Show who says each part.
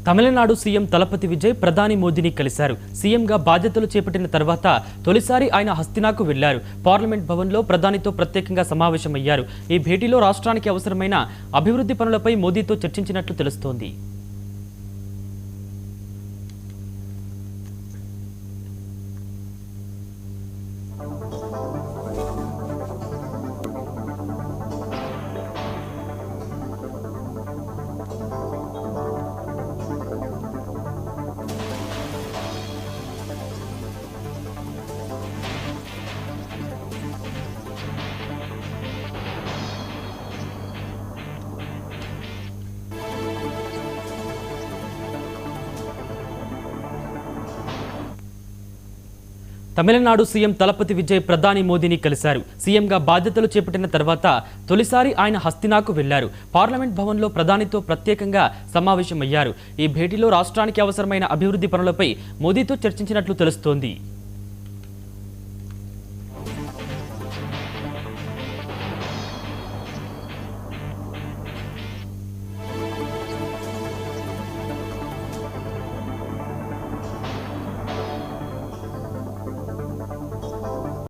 Speaker 1: Tamil Nadu CM Thalapathy Vijay ప్రధాని మోదీని కలిశారు. సీఎంగా బాధ్యతలు చేపట్టిన తర్వాత తొలిసారి ఆయన హస్తినాకు వెళ్లారు. పార్లమెంట్ భవన్లో ప్రధానితో ప్రత్యేకంగా సమావేశమయ్యారు. ఈ భేటీలో రాష్ట్రానికి అవసరమైన అభివృద్ధి పనులపై మోదీతో చర్చించినట్లు తెలుస్తోంది. తమిళనాడు సీఎం తలపతి విజయ్ ప్రధాని మోదీని కలిశారు. సీఎంగా బాధ్యతలు చేపట్టిన తర్వాత తొలిసారి ఆయన హస్తినాకు వెళ్లారు. పార్లమెంట్ భవన్లో ప్రధానితో ప్రత్యేకంగా సమావేశమయ్యారు. ఈ భేటీలో రాష్ట్రానికి అవసరమైన అభివృద్ధి పనులపై మోదీతో చర్చించినట్లు తెలుస్తోంది.